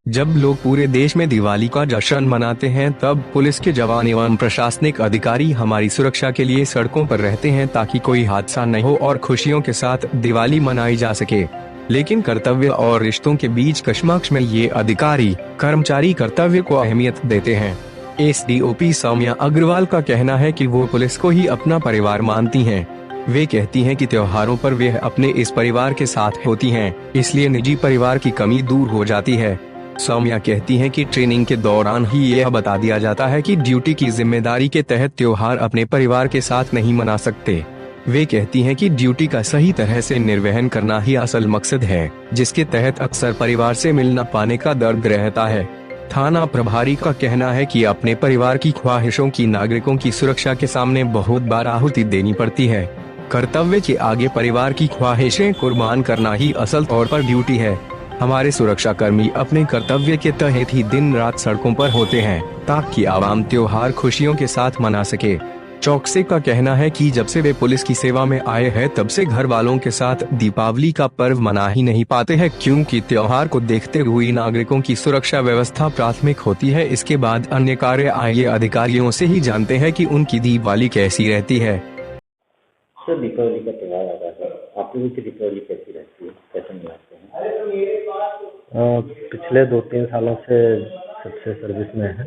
जब लोग पूरे देश में दिवाली का जश्न मनाते हैं, तब पुलिस के जवान एवं प्रशासनिक अधिकारी हमारी सुरक्षा के लिए सड़कों पर रहते हैं ताकि कोई हादसा न हो और खुशियों के साथ दिवाली मनाई जा सके। लेकिन कर्तव्य और रिश्तों के बीच कशमकश में ये अधिकारी कर्मचारी कर्तव्य को अहमियत देते हैं। एसडीओपी सौम्या अग्रवाल का कहना है कि वो पुलिस को ही अपना परिवार मानती हैं। वे कहती हैं कि त्योहारों पर वे अपने इस परिवार के साथ होती हैं, इसलिए निजी परिवार की कमी दूर हो जाती है। सौम्या कहती हैं कि ट्रेनिंग के दौरान ही यह बता दिया जाता है कि ड्यूटी की जिम्मेदारी के तहत त्योहार अपने परिवार के साथ नहीं मना सकते। वे कहती हैं कि ड्यूटी का सही तरह से निर्वहन करना ही असल मकसद है, जिसके तहत अक्सर परिवार से मिल न पाने का दर्द रहता है। थाना प्रभारी का कहना है कि अपने परिवार की ख्वाहिशों की नागरिकों की सुरक्षा के सामने बहुत बार आहुति देनी पड़ती है। कर्तव्य के आगे परिवार की ख्वाहिशें कुर्बान करना ही असल तौर पर ड्यूटी है। हमारे सुरक्षा कर्मी अपने कर्तव्य के तहत ही दिन रात सड़कों पर होते हैं ताकि आवाम त्योहार खुशियों के साथ मना सके। चौकसे का कहना है कि जब से वे पुलिस की सेवा में आए हैं, तब से घर वालों के साथ दीपावली का पर्व मना ही नहीं पाते हैं, क्योंकि त्योहार को देखते हुए नागरिकों की सुरक्षा व्यवस्था प्राथमिक होती है। इसके बाद अन्य कार्य आए अधिकारियों से ही जानते हैं कि उनकी दीपावली कैसी रहती है। सर, दीपावली का त्योहार आ रहा है, आप लोगों की दीपावली कैसी रहती है, कैसे मनाते हैं? पिछले 2-3 सालों से सबसे सर्विस में है,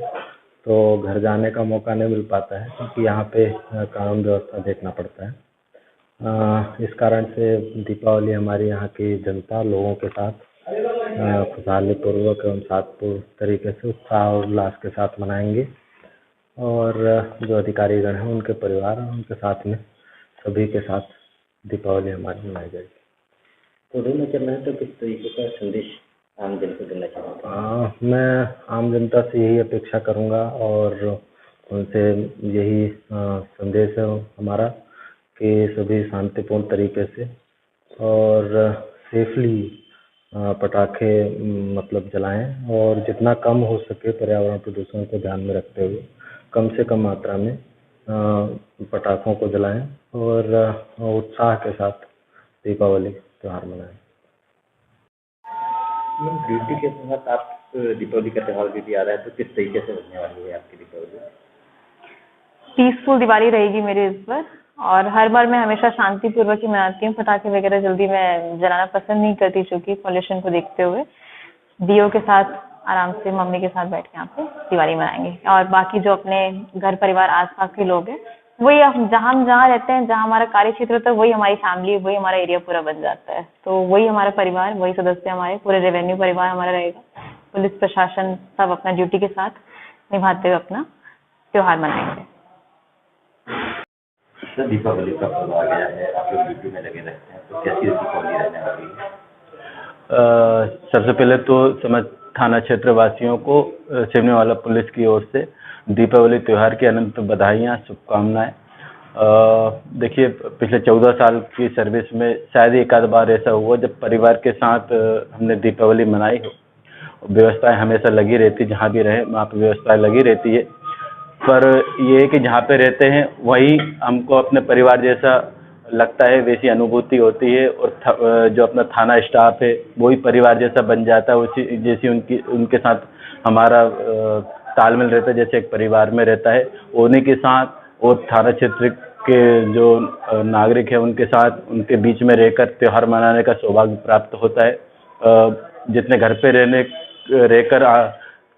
तो घर जाने का मौका नहीं मिल पाता है क्योंकि यहाँ पे कानून व्यवस्था देखना पड़ता है। इस कारण से दीपावली हमारी यहाँ की जनता लोगों के साथ खुशहाली पूर्वक एवं शांतिपूर्ण तरीके से उत्साह और उल्लास के साथ मनाएंगे, और जो अधिकारीगण हैं उनके परिवार और उनके साथ में सभी के साथ दीपावली हमारी मनाई जाएगी। तो में चल रहे हैं, तो किस तरीके का संदेश आम जन को देना चाहते हैं? मैं आम जनता से यही अपेक्षा करूंगा और उनसे यही संदेश है हमारा कि सभी शांतिपूर्ण तरीके से और सेफली पटाखे मतलब जलाएं, और जितना कम हो सके पर्यावरण प्रदूषण को ध्यान में रखते हुए कम से कम मात्रा में पटाखों को जलाएं और उत्साह के साथ दीपावली त्यौहार मनाएं। ड्यूटी के तहत आप दीपावली का त्यौहार भी आ रहा है, तो किस तरीके से बनने वाली है आपकी दीपावली? पीसफुल दिवाली रहेगी मेरी इस बार, और हर बार मैं हमेशा शांतिपूर्वक ही मनाती हूँ। पटाखे वगैरह जल्दी मैं जलाना पसंद नहीं करती, चूंकि पॉल्यूशन को देखते हुए दियों के साथ आराम से मम्मी के साथ बैठ के यहाँ पे दिवाली मनाएंगे। और बाकी जो अपने घर परिवार आसपास के लोग हैं, वही हम जहाँ रहते हैं, जहाँ हमारा कार्य क्षेत्र होता है, वही हमारी फैमिली, वही हमारा एरिया पूरा बन जाता है। तो वही हमारा परिवार, वही सदस्य हमारे पूरे रेवेन्यू परिवार हमारा रहेगा। पुलिस प्रशासन सब अपना ड्यूटी के साथ निभाते हुए अपना त्योहार मनाएंगे। सर, दीपावली का पर्व आ गया है, आप लोग ड्यूटी में लगे रहते हैं, तो कैसी दीपावली रहने वाली है? सबसे पहले तो समस्त थाना क्षेत्र वासियों को सिवनीवाला पुलिस की ओर से दीपावली त्यौहार की अनंत बधाइयाँ, शुभकामनाएं। देखिए, पिछले 14 साल की सर्विस में शायद एक आध बार ऐसा हुआ जब परिवार के साथ हमने दीपावली मनाई हो। व्यवस्थाएं हमेशा लगी रहती, जहाँ भी रहे वहाँ पर व्यवस्थाएं लगी रहती है, पर ये है कि जहाँ पे रहते हैं वही हमको अपने परिवार जैसा लगता है, वैसी अनुभूति होती है, और जो अपना थाना स्टाफ है वही परिवार जैसा बन जाता है, उसी जैसी उनके साथ हमारा तालमेल रहता है, जैसे एक परिवार में रहता है। उन्हीं के साथ और थाना क्षेत्र के जो नागरिक है उनके साथ, उनके बीच में रहकर त्यौहार मनाने का सौभाग्य प्राप्त होता है। जितने घर पे रहकर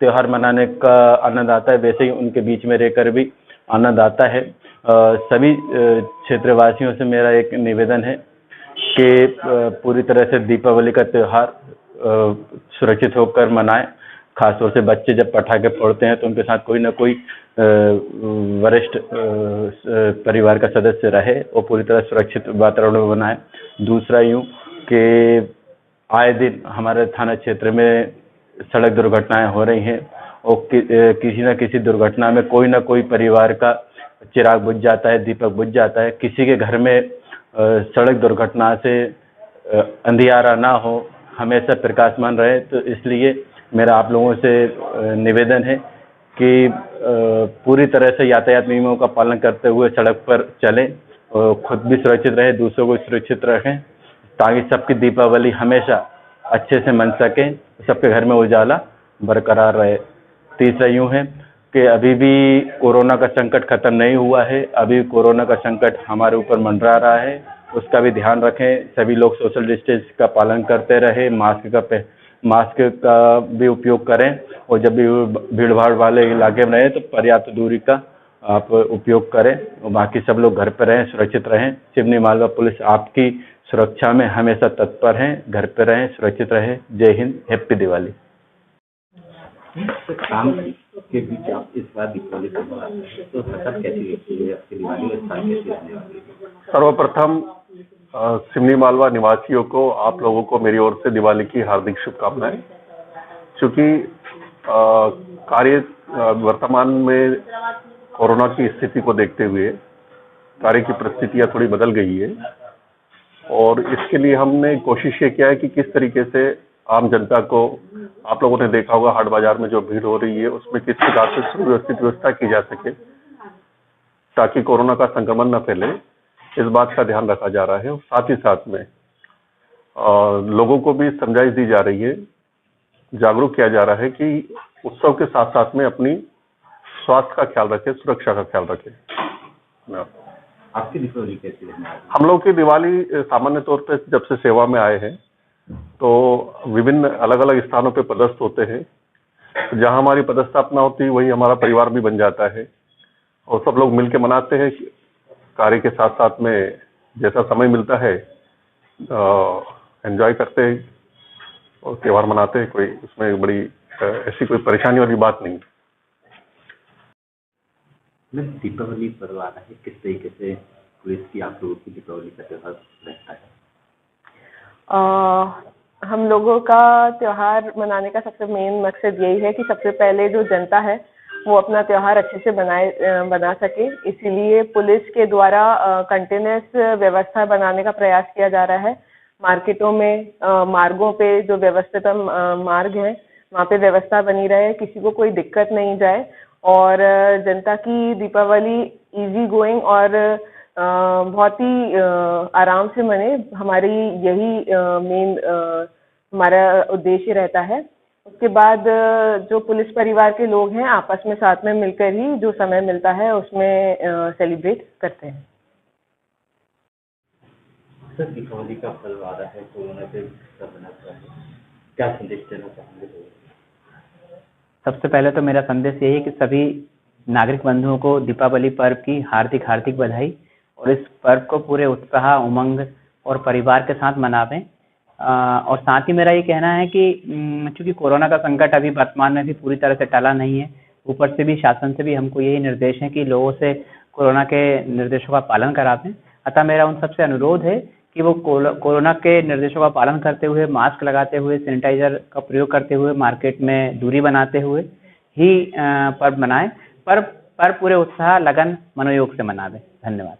त्यौहार मनाने का आनंद आता है, वैसे ही उनके बीच में रहकर भी आनंद आता है। सभी क्षेत्रवासियों से मेरा एक निवेदन है कि पूरी तरह से दीपावली का त्यौहार सुरक्षित होकर मनाएं। खासतौर से बच्चे जब पटाखे फोड़ते हैं तो उनके साथ कोई ना कोई वरिष्ठ परिवार का सदस्य रहे और पूरी तरह सुरक्षित वातावरण में मनाएं। दूसरा यूँ कि आए दिन हमारे थाना क्षेत्र में सड़क दुर्घटनाएं हो रही हैं, और किसी न किसी दुर्घटना में कोई ना कोई परिवार का चिराग बुझ जाता है, दीपक बुझ जाता है। किसी के घर में सड़क दुर्घटना से अंधियारा ना हो, हमेशा प्रकाशमान रहे। तो इसलिए मेरा आप लोगों से निवेदन है कि पूरी तरह से यातायात नियमों का पालन करते हुए सड़क पर चलें, और खुद भी सुरक्षित रहें, दूसरों को सुरक्षित रखें, ताकि सबकी दीपावली हमेशा अच्छे से मन सके, सबके घर में उजाला बरकरार रहे। तीसरा यूँ है कि अभी भी कोरोना का संकट खत्म नहीं हुआ है, अभी कोरोना का संकट हमारे ऊपर मंडरा रहा है, उसका भी ध्यान रखें। सभी लोग सोशल डिस्टेंस का पालन करते रहे, मास्क का भी उपयोग करें और जब भी भीड़ भाड़ वाले इलाके में रहें तो पर्याप्त दूरी का आप उपयोग करें और बाकी सब लोग घर पर रहें, सुरक्षित रहें। सिवनी मालवा पुलिस आपकी सुरक्षा में हमेशा तत्पर हैं। घर पर रहें, सुरक्षित रहें। जय हिंद, हैप्पी दिवाली। तो काम के बीच आप इस बार दीपावली को मनाते हैं, तो सफर कैसी रहती है आपकी दिवाली और साल कैसी रहने वाली है? सर्वप्रथम सिवनी मालवा निवासियों को, आप लोगों को मेरी ओर से दिवाली की हार्दिक शुभकामनाएं। क्योंकि वर्तमान में कोरोना की स्थिति को देखते हुए कार्य की परिस्थितियां थोड़ी बदल गई है और इसके लिए हमने कोशिश ये किया है कि किस तरीके से आम जनता को, आप लोगों ने देखा होगा हाट बाजार में जो भीड़ हो रही है उसमें किस प्रकार से सुव्यवस्थित व्यवस्था की जा सके ताकि कोरोना का संक्रमण न फैले, इस बात का ध्यान रखा जा रहा है। और साथ ही साथ में लोगों को भी समझाइश दी जा रही है, जागरूक किया जा रहा है कि उत्सव के साथ साथ में अपनी स्वास्थ्य का ख्याल रखें, सुरक्षा का ख्याल रखें। आपकी दीपावली कैसी रहने वाली है? हम लोग की दिवाली सामान्य तौर पर जब से सेवा में आए हैं तो विभिन्न अलग अलग स्थानों पे पदस्थ होते हैं। जहां हमारी पदस्थापना होती है वही हमारा परिवार भी बन जाता है और सब लोग मिलकर मनाते हैं। कार्य के साथ साथ में जैसा समय मिलता है एंजॉय करते हैं और त्यौहार मनाते हैं। कोई उसमें बड़ी ऐसी कोई परेशानी वाली बात नहीं। दीपावली पर्व आ रहा है, किस तरीके से पुलिस की आप लोगों की दीपावली का त्यौहार रहता है? हम लोगों का त्योहार मनाने का सबसे मेन मकसद यही है कि सबसे पहले जो जनता है वो अपना त्योहार अच्छे से बना सके। इसीलिए पुलिस के द्वारा कंटिन्यूस व्यवस्था बनाने का प्रयास किया जा रहा है। मार्केटों में, मार्गों पे जो व्यवस्थित मार्ग हैं वहाँ पे व्यवस्था बनी रहे, किसी को कोई दिक्कत नहीं जाए और जनता की दीपावली इजी गोइंग और बहुत ही आराम से मने। हमारी यही मेन हमारा उद्देश्य रहता है। उसके बाद जो पुलिस परिवार के लोग हैं आपस में साथ में मिलकर ही जो समय मिलता है उसमें सेलिब्रेट करते हैं। सर, दीपावली का पर्व आ रहा है, कोरोना से बना हुआ है, क्या संदेश देना चाहेंगे? सबसे पहले तो मेरा संदेश यही है कि सभी नागरिक बंधुओं को दीपावली पर्व की हार्दिक हार्दिक बधाई और इस पर्व को पूरे उत्साह, उमंग और परिवार के साथ मनावें। और साथ ही मेरा ये कहना है कि चूंकि कोरोना का संकट अभी वर्तमान में भी पूरी तरह से टला नहीं है, ऊपर से भी शासन से भी हमको यही निर्देश है कि लोगों से कोरोना के निर्देशों का पालन करावें। अतः मेरा उन सबसे अनुरोध है कि वो कोरोना के निर्देशों का पालन करते हुए, मास्क लगाते हुए, सैनिटाइजर का प्रयोग करते हुए, मार्केट में दूरी बनाते हुए ही पर्व मनाएं। पर्व पूरे उत्साह, लगन, मनोयोग से मनावें। धन्यवाद।